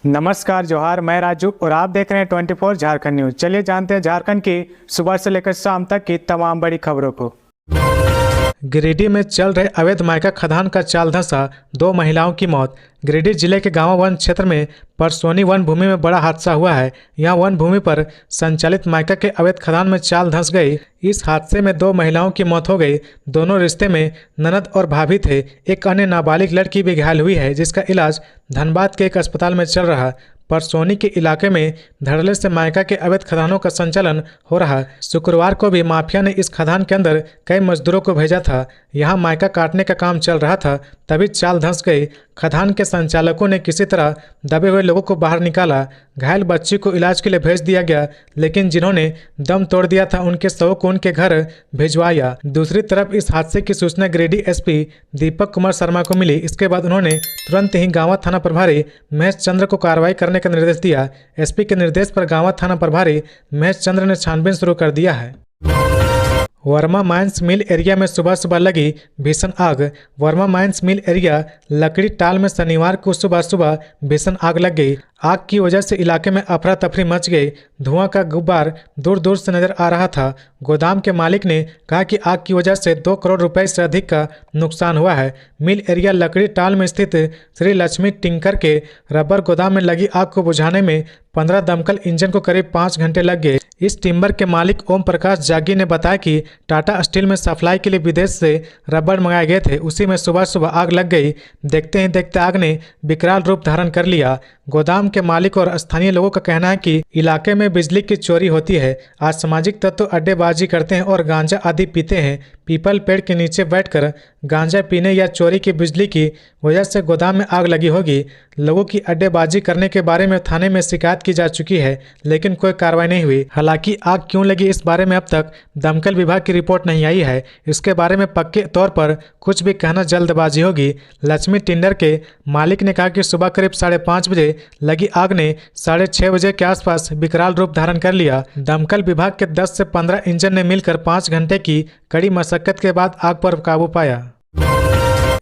नमस्कार जोहार, मैं राजू और आप देख रहे हैं 24 झारखंड न्यूज। चलिए जानते हैं झारखंड की सुबह से लेकर शाम तक की तमाम बड़ी खबरों को। गिरिडीह में चल रहे अवैध माइका खदान का चाल धंसा, 2 महिलाओं की मौत। गिरिडीह जिले के गांव वन क्षेत्र में परसोनी वन भूमि में बड़ा हादसा हुआ है। यहां वन भूमि पर संचालित माइका के अवैध खदान में चाल धंस गई। इस हादसे में 2 महिलाओं की मौत हो गई। दोनों रिश्ते में ननद और भाभी थे। एक अन्य नाबालिग लड़की भी घायल हुई है, जिसका इलाज धनबाद के एक अस्पताल में चल रहा। परसोनी के इलाके में धड़ल्ले से माइका के अवैध खदानों का संचालन हो रहा। शुक्रवार को भी माफिया ने इस खदान के अंदर कई मजदूरों को भेजा था। यहां माइका काटने का काम चल रहा था, तभी चाल धंस गई। खदान के संचालकों ने किसी तरह दबे हुए लोगों को बाहर निकाला। घायल बच्ची को इलाज के लिए भेज दिया गया, लेकिन जिन्होंने दम तोड़ दिया था उनके शव को उनके घर भिजवाया। दूसरी तरफ इस हादसे की सूचना गिरिडीह एसपी दीपक कुमार शर्मा को मिली। इसके बाद उन्होंने तुरंत ही गांवा थाना प्रभारी महेश चंद्र को कार्रवाई करने का निर्देश दिया। एसपी के निर्देश पर गांवा थाना प्रभारी महेश चंद्र ने छानबीन शुरू कर दिया है। वर्मा माइंस मिल एरिया में सुबह सुबह लगी भीषण आग। वर्मा माइंस मिल एरिया लकड़ी टाल में शनिवार को सुबह सुबह भीषण आग लग गई। आग की वजह से इलाके में अफरा तफरी मच गई। धुआं का गुब्बार दूर दूर से नजर आ रहा था। गोदाम के मालिक ने कहा कि आग की वजह से 2 करोड़ रुपए से अधिक का नुकसान हुआ है। मिल एरिया लकड़ी टाल में स्थित श्री लक्ष्मी टिंकर के रबर गोदाम में लगी आग को बुझाने में 15 दमकल इंजन को करीब 5 घंटे लग गए। इस टिम्बर के मालिक ओम प्रकाश जागी ने बताया कि टाटा स्टील में सप्लाई के लिए विदेश से रबर मंगाए गए थे। उसी में सुबह सुबह आग लग गई। देखते ही देखते आग ने विकराल रूप धारण कर लिया। गोदाम के मालिक और स्थानीय लोगों का कहना है कि इलाके में बिजली की चोरी होती है। आज सामाजिक तत्व अड्डेबाजी करते हैं और गांजा आदि पीते हैं। पीपल पेड़ के नीचे बैठकर गांजा पीने या चोरी की बिजली की वजह से गोदाम में आग लगी होगी। लोगों की अड्डेबाजी करने के बारे में थाने में शिकायत की जा चुकी है, लेकिन कोई कार्रवाई नहीं हुई। हालांकि आग क्यों लगी इस बारे में अब तक दमकल विभाग की रिपोर्ट नहीं आई है। इसके बारे में पक्के तौर पर कुछ भी कहना जल्दबाजी होगी। लक्ष्मी टिंडर के मालिक ने कहा कि सुबह करीब 5:30 बजे लगी आग ने 6:30 बजे के आसपास विकराल रूप धारण कर लिया। दमकल विभाग के 10 से 15 इंजन ने मिलकर 5 घंटे की कड़ी मशक्कत के बाद आग पर काबू पाया।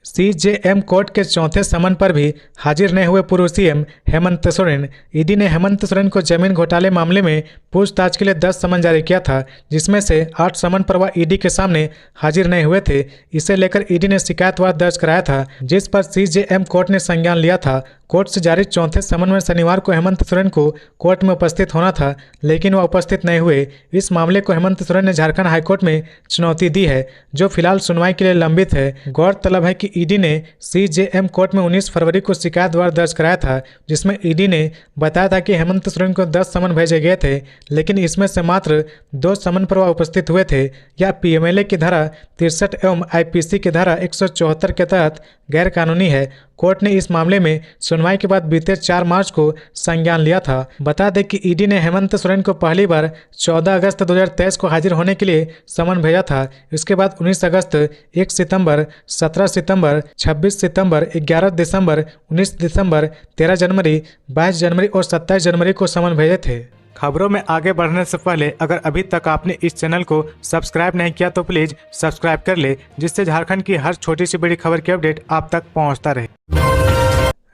सीजेएम कोर्ट के चौथे समन पर भी हाजिर नहीं हुए पूर्व सीएम हेमंत सोरेन। ईडी ने हेमंत सोरेन को जमीन घोटाले मामले में पूछताछ के लिए 10 समन जारी किया था, जिसमें से 8 समन पर वह ईडी के सामने हाजिर नहीं हुए थे। इसे लेकर ईडी ने शिकायतवाद दर्ज कराया था, जिस पर सीजेएम कोर्ट ने संज्ञान लिया था। कोर्ट से जारी चौथे समन में शनिवार को हेमंत सोरेन को कोर्ट में उपस्थित होना था, लेकिन वह उपस्थित नहीं हुए। इस मामले को हेमंत सोरेन ने झारखंड हाईकोर्ट में चुनौती दी है, जो फिलहाल सुनवाई के लिए लंबित है। गौरतलब है कि ईडी ने सीजेएम कोर्ट में 19 फरवरी को शिकायतवाद दर्ज कराया था, जिसमें ईडी ने बताया था कि हेमंत सोरेन को 10 समन भेजे गए थे, लेकिन इसमें से मात्र 2 समन पर वह उपस्थित हुए थे। यह पीएमएलए की धारा 63 एवं आईपीसी की धारा 174 के तहत गैर कानूनी है। कोर्ट ने इस मामले में सुनवाई के बाद बीते 4 मार्च को संज्ञान लिया था। बता दें कि ईडी ने हेमंत सोरेन को पहली बार 14 अगस्त 2023 को हाजिर होने के लिए समन भेजा था। इसके बाद 19 अगस्त, 1 सितंबर, 17 सितंबर, 26 सितंबर, 11 दिसंबर, 19 दिसंबर, 13 जनवरी, 22 जनवरी और 27 जनवरी को समन भेजे थे। खबरों में आगे बढ़ने से पहले अगर अभी तक आपने इस चैनल को सब्सक्राइब नहीं किया तो प्लीज सब्सक्राइब कर ले, जिससे झारखंड की हर छोटी सी बड़ी खबर की अपडेट आप तक पहुंचता रहे।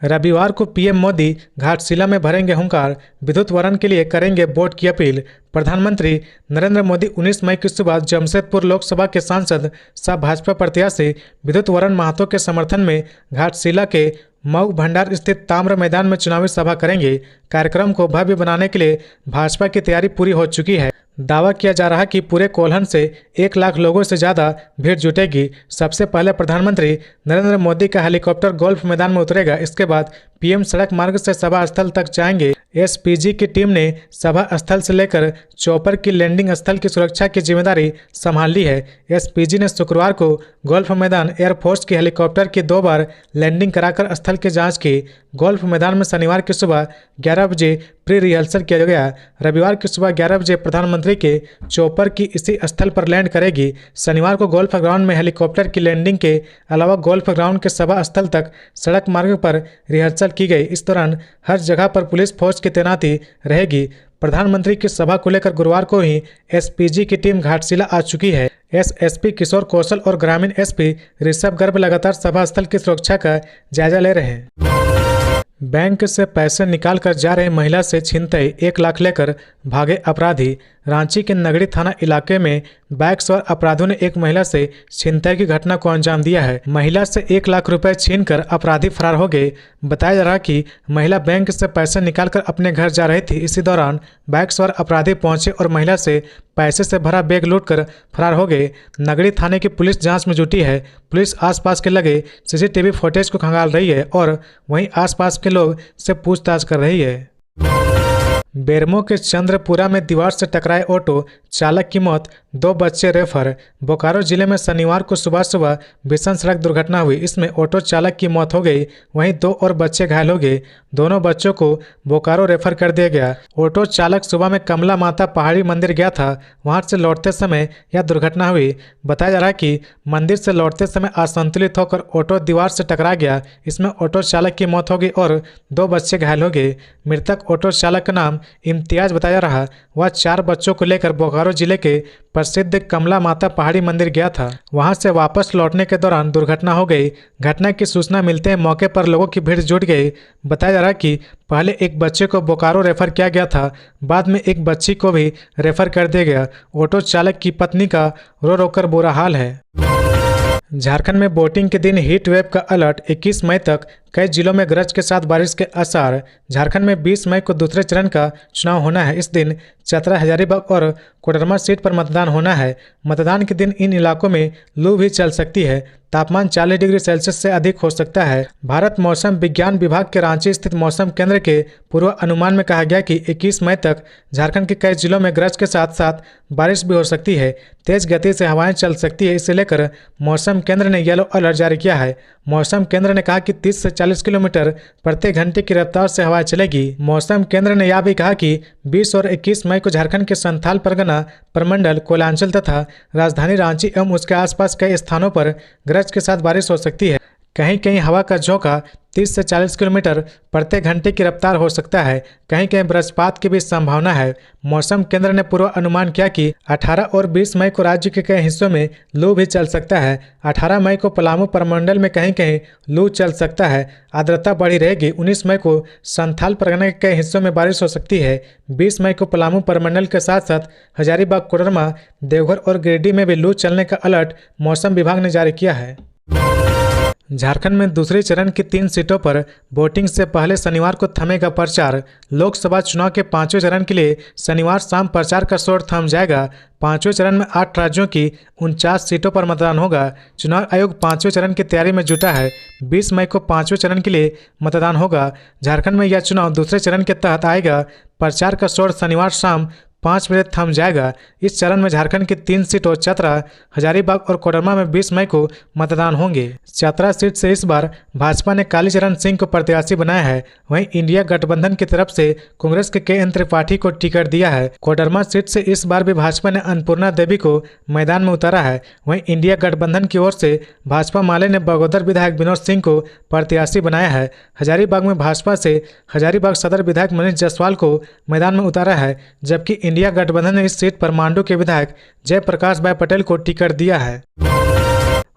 रविवार को पीएम मोदी घाटशिला में भरेंगे हुंकार, विद्युत वरण के लिए करेंगे वोट की अपील। प्रधानमंत्री नरेंद्र मोदी 19 मई की सुबह जमशेदपुर लोकसभा के सांसद सह भाजपा प्रत्याशी विद्युत वरण महतो के समर्थन में घाटशिला के मऊ भंडार स्थित ताम्र मैदान में चुनावी सभा करेंगे। कार्यक्रम को भव्य बनाने के लिए भाजपा की तैयारी पूरी हो चुकी है। दावा किया जा रहा है कि पूरे कोल्हन से 1 लाख लोगों से ज़्यादा भीड़ जुटेगी। सबसे पहले प्रधानमंत्री नरेंद्र मोदी का हेलीकॉप्टर गोल्फ मैदान में उतरेगा। इसके बाद पीएम सड़क मार्ग से सभा स्थल तक जाएंगे। एसपीजी की टीम ने सभा स्थल से लेकर चौपर की लैंडिंग स्थल की सुरक्षा की जिम्मेदारी संभाल ली है। एसपीजी ने शुक्रवार को गोल्फ मैदान एयरफोर्स की हेलीकॉप्टर की 2 बार लैंडिंग कराकर स्थल की जांच की। गोल्फ मैदान में शनिवार की सुबह 11 बजे प्री रिहर्सल किया गया। रविवार की सुबह 11 बजे प्रधानमंत्री के चौपर की इसी स्थल पर लैंड करेगी। शनिवार को गोल्फ ग्राउंड में हेलीकॉप्टर की लैंडिंग के अलावा गोल्फ ग्राउंड के सभा स्थल तक सड़क मार्ग पर रिहर्सल की गई। इस दौरान हर जगह पर पुलिस फोर्स की तैनाती रहेगी। प्रधानमंत्री की सभा को लेकर गुरुवार को ही एसपीजी की टीम घाटशिला आ चुकी है। एसएसपी किशोर कौशल और ग्रामीण एसपी ऋषभ गर्ग लगातार सभा स्थल की सुरक्षा का जायजा ले रहे हैं। बैंक से पैसे निकालकर जा रही महिला से छिनतई 1 लाख लेकर भागे अपराधी। रांची के नगड़ी थाना इलाके में बाइक सवार अपराधियों ने एक महिला से छिनतई की घटना को अंजाम दिया है। महिला से 1 लाख रुपए छीनकर अपराधी फरार हो गए। बताया जा रहा कि महिला बैंक से पैसे निकालकर अपने घर जा रही थी। इसी दौरान बाइक सवार अपराधी पहुंचे और महिला से पैसे से भरा बैग लूटकर फरार हो गए। नगड़ी थाने की पुलिस जांच में जुटी है। पुलिस आसपास के लगे सीसीटीवी फुटेज को खंगाल रही है और वहीं आसपास के लोग से पूछताछ कर रही है। बेरमो के चंद्रपुरा में दीवार से टकराए ऑटो चालक की मौत, 2 बच्चे रेफर। बोकारो जिले में शनिवार को सुबह भीषण सड़क दुर्घटना हुई। इसमें ऑटो चालक की मौत हो गई, वहीं 2 और बच्चे घायल हो गए। दोनों बच्चों को बोकारो रेफर कर दिया गया। ऑटो चालक सुबह में कमला माता पहाड़ी मंदिर गया था। वहां से लौटते समय यह दुर्घटना हुई। बताया जा रहा है कि मंदिर से लौटते समय असंतुलित होकर ऑटो दीवार से टकरा गया। इसमें ऑटो चालक की मौत हो गई और 2 बच्चे घायल हो गए। मृतक ऑटो चालक का नाम इम्तियाज बताया रहा। वह 4 बच्चों को लेकर बोकारो जिले के प्रसिद्ध कमला माता पहाड़ी मंदिर गया था। वहां से वापस लौटने के दौरान दुर्घटना हो गई। घटना की सूचना मिलते ही मौके पर लोगों की भीड़ जुट गई। बताया जा रहा है कि पहले एक बच्चे को बोकारो रेफर किया गया था, बाद में एक बच्ची को भी रेफर कर दिया गया। ऑटो चालक की पत्नी का रो रो कर बुरा हाल है। झारखंड में वोटिंग के दिन हीट वेव का अलर्ट, 21 मई तक कई जिलों में गरज के साथ बारिश के आसार। झारखंड में 20 मई को दूसरे चरण का चुनाव होना है। इस दिन चतरा, हजारीबाग और कोडरमा सीट पर मतदान होना है। मतदान के दिन इन इलाकों में लू भी चल सकती है। तापमान 40 डिग्री सेल्सियस से अधिक हो सकता है। भारत मौसम विज्ञान विभाग के रांची स्थित मौसम केंद्र के पूर्व अनुमान में कहा गया कि 21 मई तक झारखंड के कई जिलों में गरज के साथ साथ बारिश भी हो सकती है। तेज गति से हवाएं चल सकती है। इसे लेकर मौसम केंद्र ने येलो अलर्ट जारी किया है। मौसम केंद्र ने कहा कि 30 से 40 किलोमीटर प्रति घंटे की रफ्तार से हवाएं चलेगी। मौसम केंद्र ने यह भी कहा कि 20 और 21 मई को झारखंड के संथाल परगना प्रमंडल, कोयलांचल तथा राजधानी रांची एवं उसके आसपास कई स्थानों पर गरज के साथ बारिश हो सकती है। कहीं कहीं हवा का झोंका 30 से 40 किलोमीटर प्रति घंटे की रफ्तार हो सकता है। कहीं कहीं वज्रपात की भी संभावना है। मौसम केंद्र ने पूर्व अनुमान किया कि 18 और 20 मई को राज्य के कई हिस्सों में लू भी चल सकता है। 18 मई को पलामू प्रमंडल में कहीं कहीं लू चल सकता है। आर्द्रता बढ़ी रहेगी। 19 मई को संथाल परगना के कई हिस्सों में बारिश हो सकती है। 20 मई को पलामू प्रमंडल के साथ साथ हजारीबाग, कोडरमा, देवघर और गिरिडीह में भी लू चलने का अलर्ट मौसम विभाग ने जारी किया है। झारखंड में दूसरे चरण की 3 सीटों पर वोटिंग से पहले शनिवार को थमेगा प्रचार। लोकसभा चुनाव के 5वें चरण के लिए शनिवार शाम प्रचार का शोर थम जाएगा। 5वें चरण में 8 राज्यों की 49 सीटों पर मतदान होगा। चुनाव आयोग 5वें चरण की तैयारी में जुटा है। 20 मई को 5वें चरण के लिए मतदान होगा। झारखंड में यह चुनाव दूसरे चरण के तहत आएगा। प्रचार का शोर शनिवार शाम 5 बजे थम जाएगा। इस चरण में झारखंड की 3 सीटों चतरा, हजारीबाग और कोडरमा में 20 मई को मतदान होंगे। चतरा सीट से इस बार भाजपा ने कालीचरण सिंह को प्रत्याशी बनाया है। वहीं इंडिया गठबंधन की तरफ से कांग्रेस के के एन त्रिपाठी को टिकट दिया है। कोडरमा सीट से इस बार भी भाजपा ने अन्नपूर्णा देवी को मैदान में उतारा है। वहीं इंडिया गठबंधन की ओर से भाजपा माले ने बगोदर विधायक विनोद सिंह को प्रत्याशी बनाया है। हजारीबाग में भाजपा से हजारीबाग सदर विधायक मनीष जायसवाल को मैदान में उतारा है, जबकि इंडिया गठबंधन ने इस सीट पर मांडू के विधायक जयप्रकाश भाई पटेल को टिकट दिया है।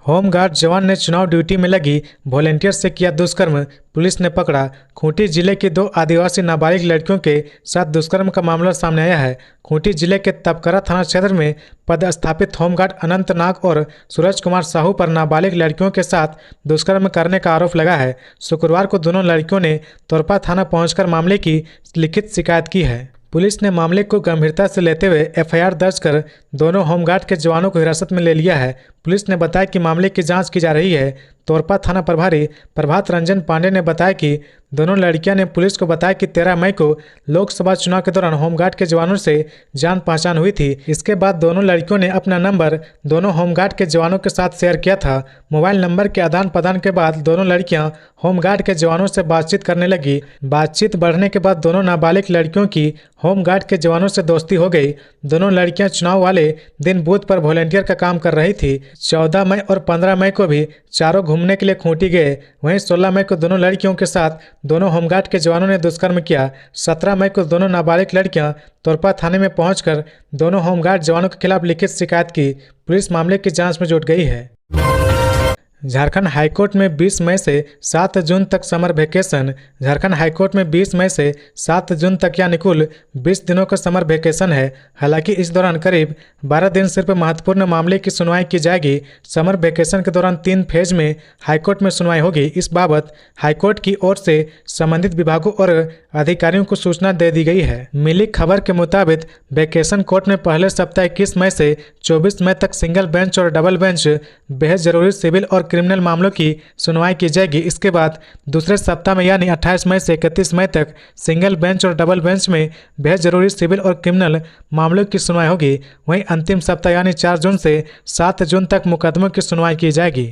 होमगार्ड जवान ने चुनाव ड्यूटी में लगी वॉलेंटियर से किया दुष्कर्म, पुलिस ने पकड़ा। खूंटी जिले की 2 आदिवासी नाबालिग लड़कियों के साथ दुष्कर्म का मामला सामने आया है। खूंटी जिले के तपकरा थाना क्षेत्र में पदस्थापित होमगार्ड अनंत नाग और सूरज कुमार साहू पर नाबालिग लड़कियों के साथ दुष्कर्म करने का आरोप लगा है। शुक्रवार को दोनों लड़कियों ने तोरपा थाना पहुंचकर मामले की लिखित शिकायत की है। पुलिस ने मामले को गंभीरता से लेते हुए एफआईआर दर्ज कर दोनों होमगार्ड के जवानों को हिरासत में ले लिया है। पुलिस ने बताया कि मामले की जांच की जा रही है। तोरपा थाना प्रभारी प्रभात रंजन पांडे ने बताया कि दोनों लड़कियां ने पुलिस को बताया कि 13 मई को लोकसभा चुनाव के दौरान होमगार्ड के जवानों से जान पहचान हुई थी। इसके बाद दोनों लड़कियों ने अपना नंबर दोनों होमगार्ड के जवानों के साथ शेयर किया था। मोबाइल नंबर के आदान प्रदान के बाद दोनों लड़कियां होमगार्ड के जवानों से बातचीत करने लगी। बातचीत बढ़ने के बाद दोनों नाबालिग लड़कियों की होमगार्ड के जवानों से दोस्ती हो गई। दोनों लड़कियां चुनाव वाले दिन बूथ पर वॉलेंटियर का काम कर रही थी। 14 मई और 15 मई को भी चारों घूमने के लिए खूंटी गए। वहीं 16 मई को दोनों लड़कियों के साथ दोनों होमगार्ड के जवानों ने दुष्कर्म किया। 17 मई को दोनों नाबालिग लड़कियां तोरपा थाने में पहुंचकर दोनों होमगार्ड जवानों के खिलाफ लिखित शिकायत की। पुलिस मामले की जांच में जुट गई है। झारखंड हाईकोर्ट में 20 मई से 7 जून तक समर वेकेशन। झारखंड हाईकोर्ट में 20 मई से 7 जून तक यानी कुल 20 दिनों का समर वेकेशन है। हालांकि इस दौरान करीब 12 दिन सिर्फ महत्वपूर्ण मामले की सुनवाई की जाएगी। समर वेकेशन के दौरान 3 फेज में हाईकोर्ट में सुनवाई होगी। इस बाबत हाईकोर्ट की ओर से संबंधित विभागों और अधिकारियों को सूचना दे दी गई है। मिली खबर के मुताबिक वेकेशन कोर्ट में पहले सप्ताह 21 मई से 24 मई तक सिंगल बेंच और डबल बेंच बेहद जरूरी सिविल और क्रिमिनल मामलों की सुनवाई की जाएगी। इसके बाद दूसरे सप्ताह में यानी 28 मई से 31 मई तक सिंगल बेंच और डबल बेंच में बेहद जरूरी सिविल और क्रिमिनल मामलों की सुनवाई होगी। वहीं अंतिम सप्ताह यानी 4 जून से 7 जून तक मुकदमों की सुनवाई की जाएगी।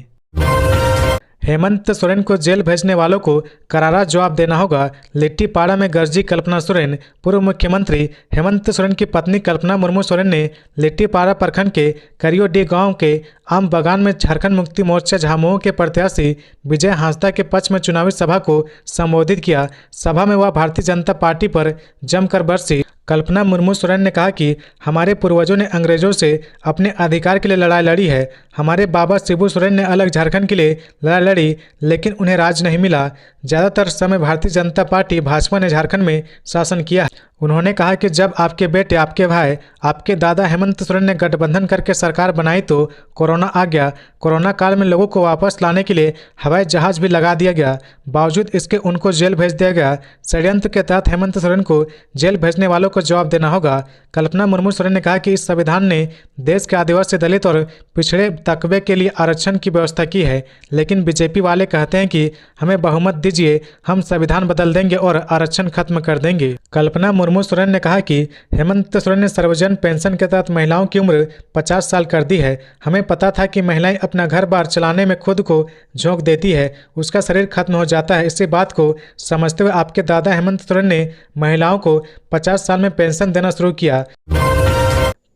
हेमंत सोरेन को जेल भेजने वालों को करारा जवाब देना होगा। लिट्टीपाड़ा में गरजी कल्पना सोरेन। पूर्व मुख्यमंत्री हेमंत सोरेन की पत्नी कल्पना मुर्मू सोरेन ने लिट्टीपाड़ा प्रखंड के करियोडी गांव के आम बागान में झारखंड मुक्ति मोर्चा झामुमो के प्रत्याशी विजय हांसदा के पक्ष में चुनावी सभा को संबोधित किया। सभा में वह भारतीय जनता पार्टी पर जमकर बरसी। कल्पना मुर्मू सोरेन ने कहा कि हमारे पूर्वजों ने अंग्रेजों से अपने अधिकार के लिए लड़ाई लड़ी है। हमारे बाबा शिबू सोरेन ने अलग झारखंड के लिए लड़ाई लड़ी, लेकिन उन्हें राज नहीं मिला। ज़्यादातर समय भारतीय जनता पार्टी भाजपा ने झारखंड में शासन किया। उन्होंने कहा कि जब आपके बेटे, आपके भाई, आपके दादा हेमंत सोरेन ने गठबंधन करके सरकार बनाई तो कोरोना आ गया। कोरोना काल में लोगों को वापस लाने के लिए हवाई जहाज भी लगा दिया गया। बावजूद इसके उनको जेल भेज दिया गया। षड्यंत्र के तहत हेमंत सोरेन को जेल भेजने वालों को जवाब देना होगा। कल्पना मुर्मू सोरेन ने कहा कि इस संविधान ने देश के आदिवासी, दलित और पिछड़े तबके के लिए आरक्षण की व्यवस्था की है, लेकिन बीजेपी वाले कहते हैं कि हमें बहुमत दीजिए, हम संविधान बदल देंगे और आरक्षण खत्म कर देंगे। कल्पना मुर्मू सोरेन ने कहा कि हेमंत सोरेन ने सर्वजन पेंशन के तहत महिलाओं की उम्र 50 साल कर दी है। हमें पता था कि महिलाएं अपना घर बार चलाने में खुद को झोंक देती है, उसका शरीर खत्म हो जाता है। इसी बात को समझते हुए आपके दादा हेमंत सोरेन ने महिलाओं को 50 साल में पेंशन देना शुरू किया।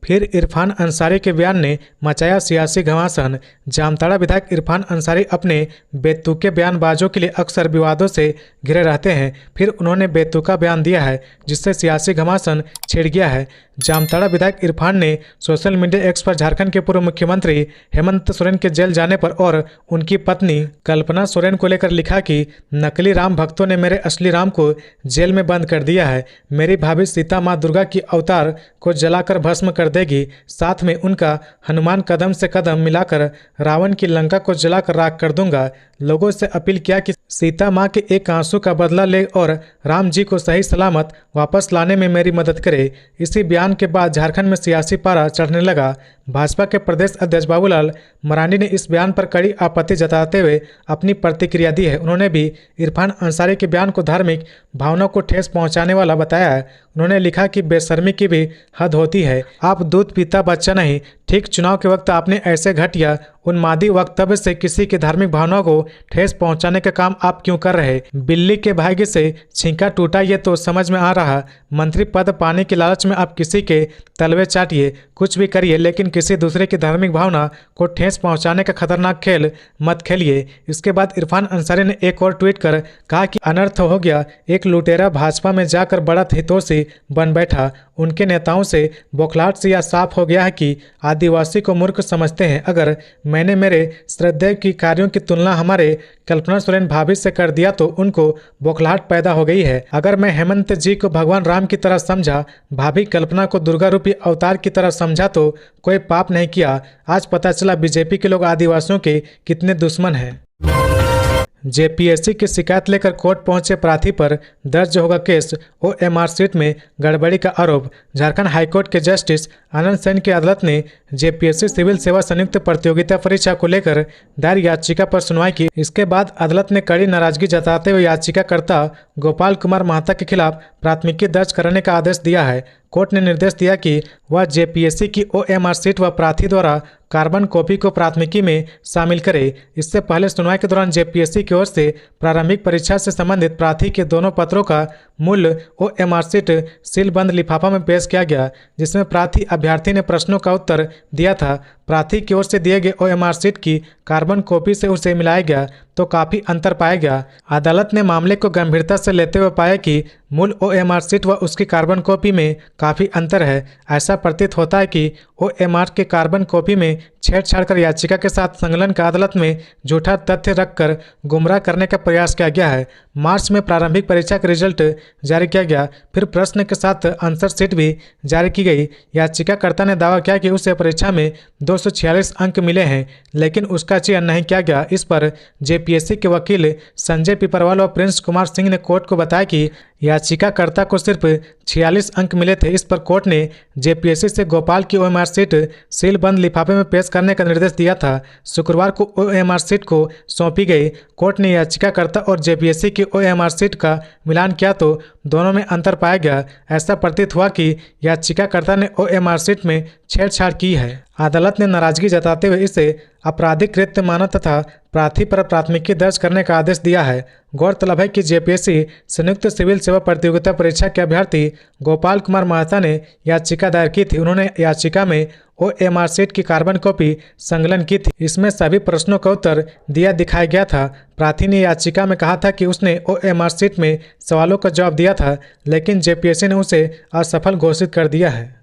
फिर इरफान अंसारी के बयान ने मचाया सियासी घमासान। जामताड़ा विधायक इरफान अंसारी अपने बेतुके बयानबाजों के लिए अक्सर विवादों से घिरे रहते हैं। फिर उन्होंने बेतुका बयान दिया है, जिससे सियासी घमासान छिड़ गया है। जामताड़ा विधायक इरफान ने सोशल मीडिया एक्स पर झारखंड के पूर्व मुख्यमंत्री हेमंत सोरेन के जेल जाने पर और उनकी पत्नी कल्पना सोरेन को लेकर लिखा कि नकली राम भक्तों ने मेरे असली राम को जेल में बंद कर दिया है। मेरी भाभी सीता माँ दुर्गा की अवतार को जलाकर भस्म कर देगी। साथ में उनका हनुमान कदम से कदम मिलाकर रावण की लंका को जलाकर राख कर दूंगा। लोगों से अपील किया कि सीता माँ के एक आंसू का बदला ले और राम जी को सही सलामत वापस लाने में मेरी मदद करे। इसी बयान के बाद झारखंड में सियासी पारा चढ़ने लगा। भाजपा के प्रदेश अध्यक्ष बाबूलाल मरांडी ने इस बयान पर कड़ी आपत्ति जताते हुए अपनी प्रतिक्रिया दी है। उन्होंने भी इरफान अंसारी के बयान को धार्मिक भावनाओं को ठेस पहुंचाने वाला बताया है। उन्होंने लिखा कि बेशर्मी की भी हद होती है। आप दूध पीता बच्चा नहीं। ठीक चुनाव के वक्त आपने ऐसे घटिया उन्मादी वक्तव्य से किसी की धार्मिक भावनाओं को ठेस पहुंचाने का काम आप क्यों कर रहे? बिल्ली के भाग्य से छींका टूटा ये तो समझ में आ रहा। मंत्री पद पाने के लालच में आप किसी के तलवे चाटिए, कुछ भी करिए, लेकिन किसी दूसरे की धार्मिक भावना को ठेस पहुंचाने का खतरनाक खेल मत खेलिए। इसके बाद इरफान अंसारी ने एक और ट्वीट कर कहा कि अनर्थ हो गया। एक लुटेरा भाजपा में जाकर बड़ा हितोषी बन बैठा। उनके नेताओं से बौखलाहट से यह साफ हो गया है कि आदिवासी को मूर्ख समझते हैं। अगर मैंने मेरे श्रद्धेय की कार्यों की तुलना हमारे कल्पना सोरेन भाभी से कर दिया तो उनको बौखलाहट पैदा हो गई है। अगर मैं हेमंत जी को भगवान राम की तरह समझा, भाभी कल्पना को दुर्गा रूपी अवतार की तरह समझा तो कोई पाप नहीं किया। आज पता चला बीजेपी के लोग आदिवासियों के कितने दुश्मन हैं। जेपीएससी की शिकायत लेकर कोर्ट पहुंचे प्रार्थी पर दर्ज होगा केस। ओएमआर सीट में गड़बड़ी का आरोप। झारखंड हाईकोर्ट के जस्टिस आनंद सेन की अदालत ने जेपीएससी सिविल सेवा संयुक्त प्रतियोगिता परीक्षा को लेकर दायर याचिका पर सुनवाई की। इसके बाद अदालत ने कड़ी नाराजगी जताते हुए याचिकाकर्ता गोपाल कुमार महता के खिलाफ प्राथमिकी दर्ज कराने का आदेश दिया है। कोर्ट ने निर्देश दिया कि वह जेपीएससी की ओएमआर सीट व प्रार्थी द्वारा कार्बन कॉपी को प्राथमिकी में शामिल करे। इससे पहले सुनवाई के दौरान जेपीएससी की ओर से प्रारंभिक परीक्षा से संबंधित प्रार्थी के दोनों पत्रों का मूल ओएमआर सीट सीलबंद लिफाफा में पेश किया गया, जिसमें प्रार्थी अभ्यर्थी ने प्रश्नों का उत्तर दिया था। प्रार्थी की ओर से दिए गए OMR शीट की कार्बन कॉपी से उसे मिलाया गया तो काफ़ी अंतर पाया गया। अदालत ने मामले को गंभीरता से लेते हुए पाया कि मूल OMR शीट व उसकी कार्बन कॉपी में काफ़ी अंतर है। ऐसा प्रतीत होता है कि OMR के कार्बन कॉपी में छेड़छाड़ कर याचिका के साथ संलग्न का अदालत में झूठा तथ्य रखकर गुमराह करने का प्रयास किया गया है। मार्च में प्रारंभिक परीक्षा का रिजल्ट जारी किया गया, फिर प्रश्न के साथ आंसर शीट भी जारी की गई। याचिकाकर्ता ने दावा किया कि उसे परीक्षा में 246 अंक मिले हैं, लेकिन उसका चयन नहीं किया गया। इस पर JPSC के वकील संजय पिपरवाल और प्रिंस कुमार सिंह ने कोर्ट को बताया कि याचिकाकर्ता को सिर्फ 46 अंक मिले थे। इस पर कोर्ट ने JPSC से गोपाल की OMR शीट सील बंद लिफाफे में पेश करने का निर्देश दिया था। शुक्रवार को OMR शीट को सौंपी गई। कोर्ट ने याचिकाकर्ता और JPSC की OMR शीट का मिलान किया तो दोनों में अंतर पाया गया। ऐसा प्रतीत हुआ कि याचिकाकर्ता ने OMR शीट में छेड़छाड़ की है। अदालत ने नाराजगी जताते हुए इसे आपराधिक कृत्य माना तथा प्रार्थी पर प्राथमिकी दर्ज करने का आदेश दिया है। गौरतलब है कि JPSC संयुक्त सिविल सेवा प्रतियोगिता परीक्षा के अभ्यर्थी गोपाल कुमार महता ने याचिका दायर की थी। उन्होंने याचिका में OMR शीट की कार्बन कॉपी संकलन की थी। इसमें सभी प्रश्नों का उत्तर दिया दिखाया गया था। प्रार्थी ने याचिका में कहा था कि उसने OMR शीट में सवालों का जवाब दिया था, लेकिन JPSC ने उसे असफल घोषित कर दिया है।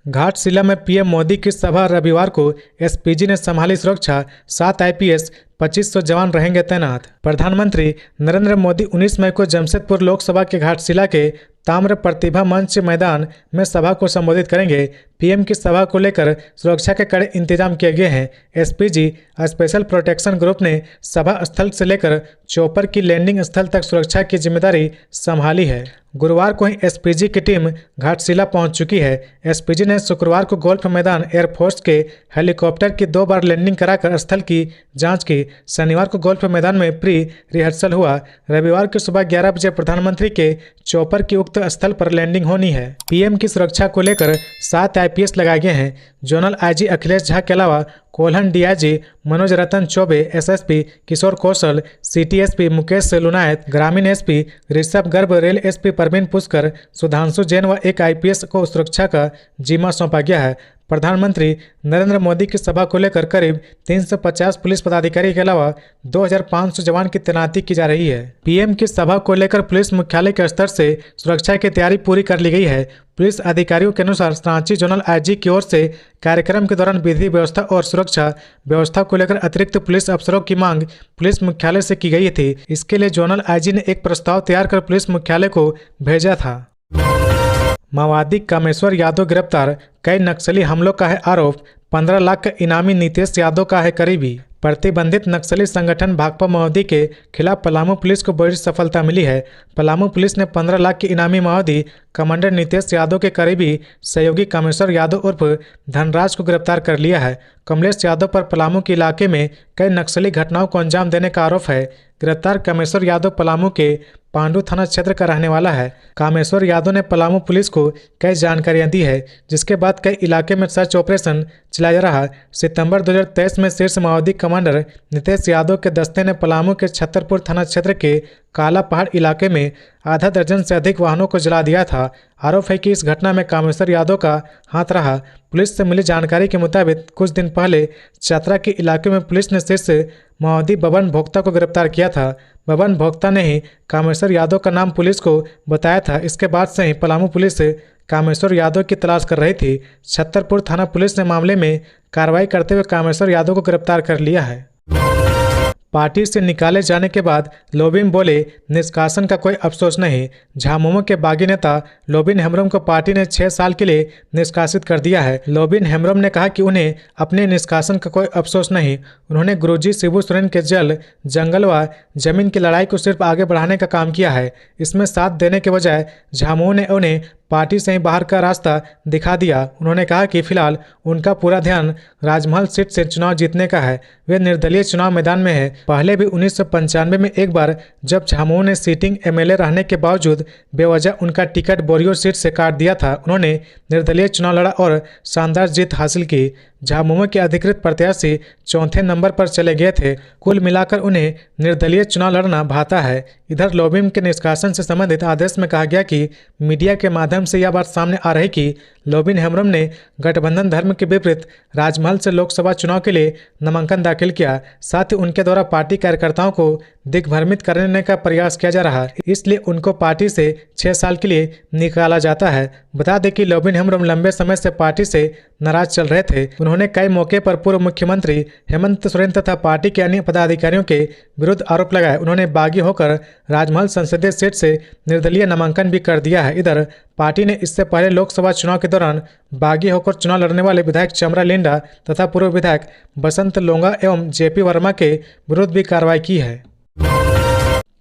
घाटशिला में PM मोदी की सभा रविवार को SPG ने संभाली सुरक्षा। 7 IPS 2500 जवान रहेंगे तैनात। प्रधानमंत्री नरेंद्र मोदी 19 मई को जमशेदपुर लोकसभा के घाटशिला के ताम्र प्रतिभा मंच मैदान में सभा को संबोधित करेंगे। PM की सभा को लेकर सुरक्षा के कड़े इंतजाम किए गए हैं। SPG स्पेशल प्रोटेक्शन ग्रुप ने सभा स्थल से लेकर चौपर की लैंडिंग स्थल तक सुरक्षा की जिम्मेदारी संभाली है। गुरुवार को ही SPG की टीम घाटशिला पहुंच चुकी है। SPG ने शुक्रवार को गोल्फ मैदान एयरफोर्स के हेलीकॉप्टर की 2 बार लैंडिंग कराकर स्थल की जांच की। शनिवार को गोल्फ मैदान में प्री रिहर्सल हुआ। रविवार की सुबह 11 बजे प्रधानमंत्री के चौपर की उक्त स्थल पर लैंडिंग होनी है। PM की सुरक्षा को लेकर 7 IPS लगाए गए हैं। जोनल IG अखिलेश झा के अलावा कोल्हन DIG मनोज रतन चौबे, SSP किशोर कौशल, City SP मुकेश लुनायत, ग्रामीण SP ऋषभ गर्भ, रेल SP परवीन पुष्कर, सुधांशु जैन व एक IPS को सुरक्षा का जिम्मा सौंपा गया है। प्रधानमंत्री नरेंद्र मोदी की सभा को लेकर करीब 350 पुलिस पदाधिकारी के अलावा 2500 जवान की तैनाती की जा रही है। PM की सभा को लेकर पुलिस मुख्यालय के स्तर से सुरक्षा की तैयारी पूरी कर ली गई है। पुलिस अधिकारियों के अनुसार रांची जोनल IG की ओर से कार्यक्रम के दौरान विधि व्यवस्था और सुरक्षा व्यवस्था को लेकर अतिरिक्त पुलिस अफसरों की मांग पुलिस मुख्यालय से की गई थी। इसके लिए जोनल IG ने एक प्रस्ताव तैयार कर पुलिस मुख्यालय को भेजा था। माओवादी कामेश्वर यादव गिरफ्तार, कई नक्सली हमलों का है आरोप। 15 लाख का इनामी नीतीश यादव का है करीबी। प्रतिबंधित नक्सली संगठन भाकपा माओवादी के खिलाफ पलामू पुलिस को बड़ी सफलता मिली है। पलामू पुलिस ने 15 लाख के इनामी माओवादी कमांडर नीतीश यादव के करीबी सहयोगी कामेश्वर यादव उर्फ धनराज को गिरफ्तार कर लिया है। कमलेश यादव पर पलामू के इलाके में कई नक्सली घटनाओं को अंजाम देने का आरोप है। गिरफ्तार कामेश्वर यादव पलामू के पांडु थाना क्षेत्र का रहने वाला है। कामेश्वर यादव ने पलामू पुलिस को कई जानकारियां दी है, जिसके बाद कई इलाके में सर्च ऑपरेशन चलाया जा रहा। सितंबर 2023 में शीर्ष माओवादी कमांडर नीतीश यादव के दस्ते ने पलामू के छतरपुर थाना क्षेत्र के काला पहाड़ इलाके में आधा दर्जन से अधिक वाहनों को जला दिया था। आरोप है कि इस घटना में कामेश्वर यादव का हाथ रहा। पुलिस से मिली जानकारी के मुताबिक कुछ दिन पहले चतरा के इलाके में पुलिस ने शीर्ष माओवादी बबन भोक्ता को गिरफ्तार किया था। बबन भोक्ता ने ही कामेश्वर यादव का नाम पुलिस को बताया था। इसके बाद से ही पलामू पुलिस कामेश्वर यादव की तलाश कर रही थी। छतरपुर थाना पुलिस ने मामले में कार्रवाई करते हुए कामेश्वर यादव को गिरफ्तार कर लिया है। पार्टी से निकाले जाने के बाद लोबिन बोले, निष्कासन का कोई अफसोस नहीं। झामुमो के बागी नेता लोबिन हेम्ब्रोम को पार्टी ने 6 साल के लिए निष्कासित कर दिया है। लोबिन हेम्ब्रोम ने कहा कि उन्हें अपने निष्कासन का कोई अफसोस नहीं। उन्होंने गुरुजी शिबू सोरेन के जंगल व जमीन की लड़ाई को सिर्फ आगे बढ़ाने का काम किया है। इसमें साथ देने के बजाय झामुमो ने उन्हें पार्टी से ही बाहर का रास्ता दिखा दिया। उन्होंने कहा कि फिलहाल उनका पूरा ध्यान राजमहल सीट से चुनाव जीतने का है। वे निर्दलीय चुनाव मैदान में है। पहले भी 1995 में एक बार जब झामुमो ने सिटिंग MLA रहने के बावजूद बेवजह उनका टिकट बोरियो सीट से काट दिया था, उन्होंने निर्दलीय चुनाव लड़ा और शानदार जीत हासिल की। झामुमो के अधिकृत प्रत्याशी चौथे नंबर पर चले गए थे। कुल मिलाकर उन्हें निर्दलीय चुनाव लड़ना भाता है। इधर लोबिम के निष्कासन से संबंधित आदेश में कहा गया कि मीडिया के माध्यम से यह बात सामने आ रही कि लोबिन हेम्ब्रम ने गठबंधन धर्म के विपरीत राजमहल से लोकसभा चुनाव के लिए नामांकन दाखिल किया। साथ ही उनके द्वारा पार्टी कार्यकर्ताओं को दिग्भ्रमित करने का प्रयास किया जा रहा है, इसलिए उनको पार्टी से 6 साल के लिए निकाला जाता है। बता दें कि लोबिन हेम्ब्रम लंबे समय से पार्टी से नाराज चल रहे थे। उन्होंने कई मौके पर पूर्व मुख्यमंत्री हेमंत सोरेन तथा पार्टी के अन्य पदाधिकारियों के विरुद्ध आरोप लगाए। उन्होंने बागी होकर राजमहल संसदीय सीट से निर्दलीय नामांकन भी कर दिया है। इधर पार्टी ने इससे पहले लोकसभा चुनाव के दौरान बागी होकर चुनाव लड़ने वाले विधायक चमरा लिंडा तथा पूर्व विधायक बसंत लोंगा एवं जेपी वर्मा के विरुद्ध भी कार्रवाई की है।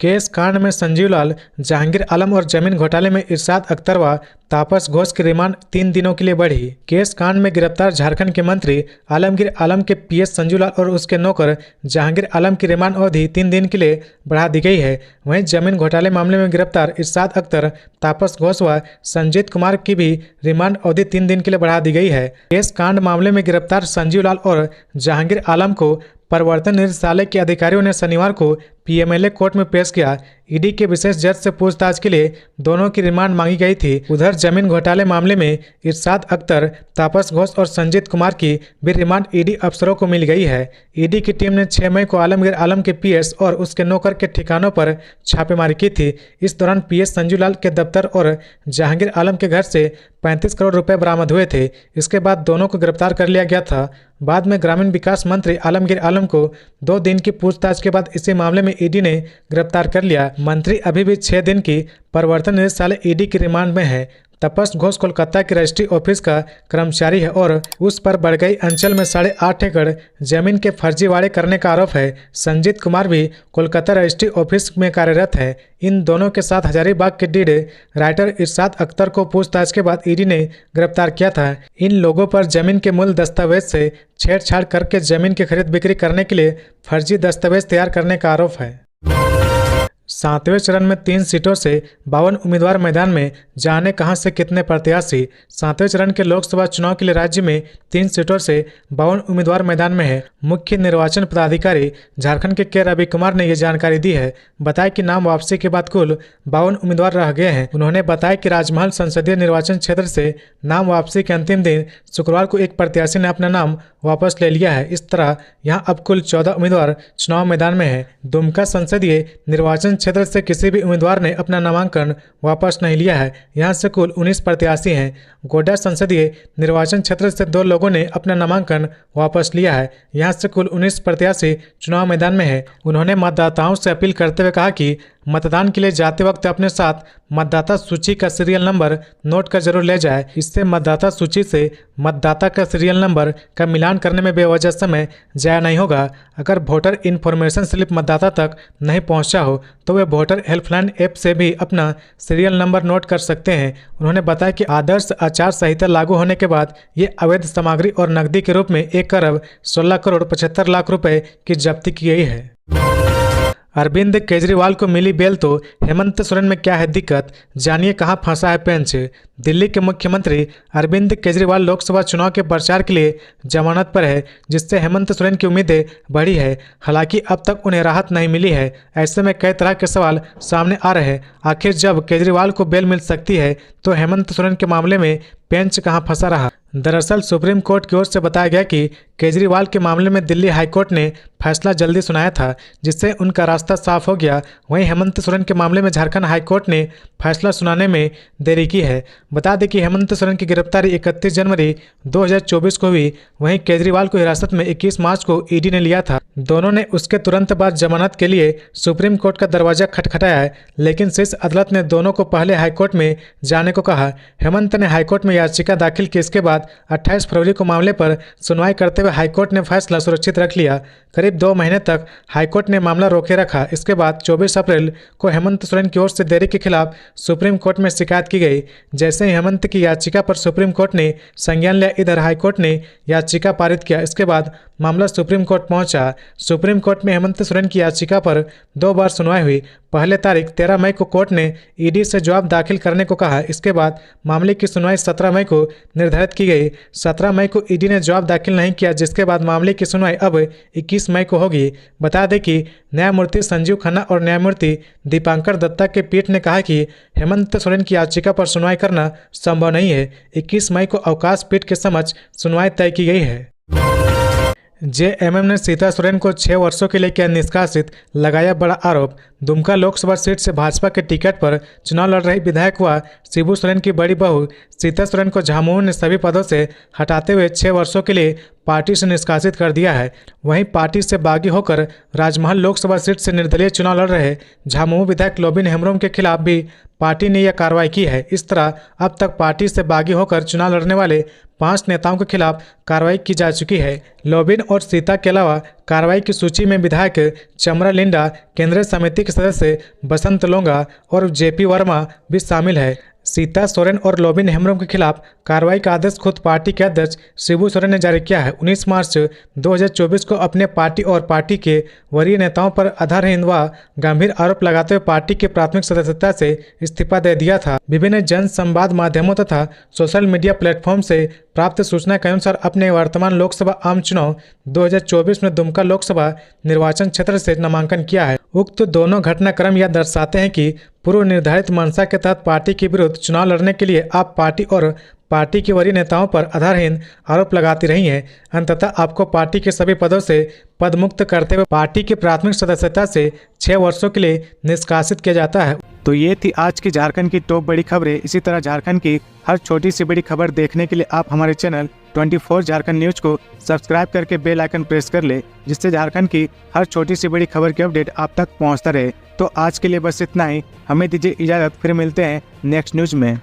केस कांड में संजीव लाल, जहांगीर आलम और जमीन घोटाले में इरशाद अख्तर व तापस घोष की रिमांड 3 दिनों के लिए बढ़ी। केस कांड में गिरफ्तार झारखंड के मंत्री आलमगीर आलम के पीएस संजीव लाल और उसके नौकर जहांगीर आलम की रिमांड अवधि 3 दिन के लिए बढ़ा दी गई है। वहीं जमीन घोटाले मामले में गिरफ्तार इरशाद अख्तर, तापस घोष व संजीत कुमार की भी रिमांड अवधि 3 दिन के लिए बढ़ा दी गई है। केस कांड मामले में गिरफ्तार संजीव लाल और जहांगीर आलम को प्रवर्तन निदेशालय के अधिकारियों ने शनिवार को पीएमएलए कोर्ट में पेश किया। ईडी के विशेष जज से पूछताछ के लिए दोनों की रिमांड मांगी गई थी। उधर जमीन घोटाले मामले में इरशाद अख्तर, तापस घोष और संजीत कुमार की भी रिमांड ईडी अफसरों को मिल गई है। ईडी की टीम ने 6 मई को आलमगीर आलम के पीएस और उसके नौकर के ठिकानों पर छापेमारी की थी। इस दौरान पीएस संजीव लाल के दफ्तर और जहांगीर आलम के घर से 35 करोड़ रुपए बरामद हुए थे। इसके बाद दोनों को गिरफ्तार कर लिया गया था। बाद में ग्रामीण विकास मंत्री आलमगीर आलम को 2 दिन की पूछताछ के बाद इसी मामले में ईडी ने गिरफ्तार कर लिया। मंत्री अभी भी 6 दिन की प्रवर्तन निदेशालय ईडी की रिमांड में है। तपस घोष कोलकाता के रजिस्ट्री ऑफिस का कर्मचारी है और उस पर बड़गई अंचल में 8.5 एकड़ जमीन के फर्जीवाड़े करने का आरोप है। संजीत कुमार भी कोलकाता रजिस्ट्री ऑफिस में कार्यरत है। इन दोनों के साथ हजारीबाग के डीड राइटर इरशाद अख्तर को पूछताछ के बाद ईडी ने गिरफ्तार किया था। इन लोगों पर जमीन के मूल दस्तावेज से छेड़छाड़ करके जमीन की खरीद बिक्री करने के लिए फर्जी दस्तावेज तैयार करने का आरोप है। 7वें चरण में 3 सीटों से 52 उम्मीदवार मैदान में, जाने कहां से कितने प्रत्याशी। 7वें चरण के लोकसभा चुनाव के लिए राज्य में 3 सीटों से 52 उम्मीदवार मैदान में है। मुख्य निर्वाचन पदाधिकारी झारखंड के रवि कुमार ने यह जानकारी दी है। बताया कि नाम वापसी के बाद कुल 52 उम्मीदवार रह गए हैं। उन्होंने बताया कि राजमहल संसदीय निर्वाचन क्षेत्र से नाम वापसी के अंतिम दिन शुक्रवार को एक प्रत्याशी ने अपना नाम वापस ले लिया है। इस तरह यहां अब कुल 14 उम्मीदवार चुनाव मैदान में है। दुमका संसदीय निर्वाचन क्षेत्र से किसी भी उम्मीदवार ने अपना नामांकन वापस नहीं लिया है। यहां से कुल 19 प्रत्याशी हैं। गोड्डा संसदीय निर्वाचन क्षेत्र से 2 लोगों ने अपना नामांकन वापस लिया है। यहां से कुल 19 प्रत्याशी चुनाव मैदान में है। उन्होंने मतदाताओं से अपील करते हुए कहा कि मतदान के लिए जाते वक्त अपने साथ मतदाता सूची का सीरियल नंबर नोट कर जरूर ले जाए। इससे मतदाता सूची से मतदाता का सीरियल नंबर का मिलान करने में बेवजह समय जाया नहीं होगा। अगर वोटर इन्फॉर्मेशन स्लिप मतदाता तक नहीं पहुंचा हो तो वे वोटर हेल्पलाइन ऐप से भी अपना सीरियल नंबर नोट कर सकते हैं। उन्होंने बताया कि आदर्श आचार संहिता लागू होने के बाद ये अवैध सामग्री और नकदी के रूप में 1 अरब 16 करोड़ 75 लाख रुपए की जब्ती की गई है। अरविंद केजरीवाल को मिली बेल तो हेमंत सोरेन में क्या है दिक्कत, जानिए कहां फंसा है पेंच। दिल्ली के मुख्यमंत्री अरविंद केजरीवाल लोकसभा चुनाव के प्रचार के लिए जमानत पर है, जिससे हेमंत सोरेन की उम्मीदें बढ़ी है। हालांकि अब तक उन्हें राहत नहीं मिली है। ऐसे में कई तरह के सवाल सामने आ रहे हैं। आखिर जब केजरीवाल को बेल मिल सकती है तो हेमंत सोरेन के मामले में पेंच कहां फंसा रहा। दरअसल सुप्रीम कोर्ट की ओर से बताया गया कि केजरीवाल के मामले में दिल्ली हाईकोर्ट ने फैसला जल्दी सुनाया था, जिससे उनका रास्ता साफ हो गया। वहीं हेमंत सोरेन के मामले में झारखंड हाईकोर्ट ने फैसला सुनाने में देरी की है। बता दें कि हेमंत सोरेन की गिरफ्तारी 31 जनवरी 2024 को हुई। वहीं केजरीवाल को हिरासत में 21 मार्च को ईडी ने लिया था। दोनों ने उसके तुरंत बाद जमानत के लिए सुप्रीम कोर्ट का दरवाजा खटखटाया है, लेकिन शीर्ष अदालत ने दोनों को पहले हाईकोर्ट में जाने को कहा। हेमंत ने हाईकोर्ट में याचिका दाखिल की। इसके बाद 28 फरवरी को मामले पर सुनवाई करते हुए हाईकोर्ट ने फैसला सुरक्षित रख लिया। करीब 2 महीने तक हाईकोर्ट ने मामला रोके रखा। इसके बाद 24 अप्रैल को हेमंत सोरेन की ओर से देरी के खिलाफ सुप्रीम कोर्ट में शिकायत की गई। जैसे ही हेमंत की याचिका पर सुप्रीम कोर्ट ने संज्ञान लिया, इधर हाईकोर्ट ने याचिका पारित किया। इसके बाद मामला सुप्रीम कोर्ट पहुंचा। सुप्रीम कोर्ट में हेमंत सोरेन की याचिका पर 2 बार सुनवाई हुई। पहले तारीख 13 मई को कोर्ट ने ईडी से जवाब दाखिल करने को कहा। इसके बाद मामले की सुनवाई 17 मई को निर्धारित की गई। 17 मई को ईडी ने जवाब दाखिल नहीं किया, जिसके बाद मामले की सुनवाई अब 21 मई को होगी। बता दें कि न्यायमूर्ति संजीव खन्ना और न्यायमूर्ति दीपांकर दत्ता के पीठ ने कहा कि हेमंत सोरेन की याचिका पर सुनवाई करना संभव नहीं है। 21 मई को अवकाश पीठ के समक्ष सुनवाई तय की गई है। जेएमएम ने सीता सोरेन को 6 वर्षों के लिए किया निष्कासित, लगाया बड़ा आरोप। दुमका लोकसभा सीट से भाजपा के टिकट पर चुनाव लड़ रही विधायक व शिबू सोरेन की बड़ी बहू सीता सोरेन को झामुमो ने सभी पदों से हटाते हुए 6 वर्षों के लिए पार्टी से निष्कासित कर दिया है। वहीं पार्टी से बागी होकर राजमहल लोकसभा सीट से निर्दलीय चुनाव लड़ रहे झामुमो विधायक लोबिन हेम्ब्रोम के खिलाफ भी पार्टी ने यह कार्रवाई की है। इस तरह अब तक पार्टी से बागी होकर चुनाव लड़ने वाले 5 नेताओं के खिलाफ कार्रवाई की जा चुकी है। लोबिन और सीता के अलावा कार्रवाई की सूची में विधायक चमरा लिंडा, केंद्रीय समिति के सदस्य बसंत लोंगा और जेपी वर्मा भी शामिल है। सीता सोरेन और लोबिन हेम्ब्रोम के खिलाफ कार्रवाई का आदेश खुद पार्टी के अध्यक्ष शिबू सोरेन ने जारी किया है। 19 मार्च 2024 को अपने पार्टी और पार्टी के वरीय नेताओं पर आधारहीन व गंभीर आरोप लगाते हुए पार्टी की प्राथमिक सदस्यता से इस्तीफा दे दिया था। विभिन्न जन संवाद माध्यमों तथा सोशल मीडिया प्लेटफॉर्म से प्राप्त सूचना के अनुसार अपने वर्तमान लोकसभा आम चुनाव 2024 में दुमका लोकसभा निर्वाचन क्षेत्र से नामांकन किया है। उक्त दोनों घटनाक्रम यह दर्शाते हैं कि पूर्व निर्धारित मंशा के तहत पार्टी के विरुद्ध चुनाव लड़ने के लिए आप पार्टी और पार्टी के वरीय नेताओं पर आधारहीन आरोप लगाती रही हैं। अंततः आपको पार्टी के सभी पदों से पद मुक्त करते हुए पार्टी की प्राथमिक सदस्यता से 6 वर्षों के लिए निष्कासित किया जाता है। तो ये थी आज की झारखंड की टॉप बड़ी खबरें। इसी तरह झारखंड की हर छोटी सी बड़ी खबर देखने के लिए आप हमारे चैनल 24 झारखंड न्यूज को सब्सक्राइब करके बेल आइकन प्रेस कर ले, जिससे झारखंड की हर छोटी सी बड़ी खबर की अपडेट आप तक पहुंचता रहे। तो आज के लिए बस इतना ही। हमें दीजिए इजाजत, फिर मिलते हैं नेक्स्ट न्यूज में।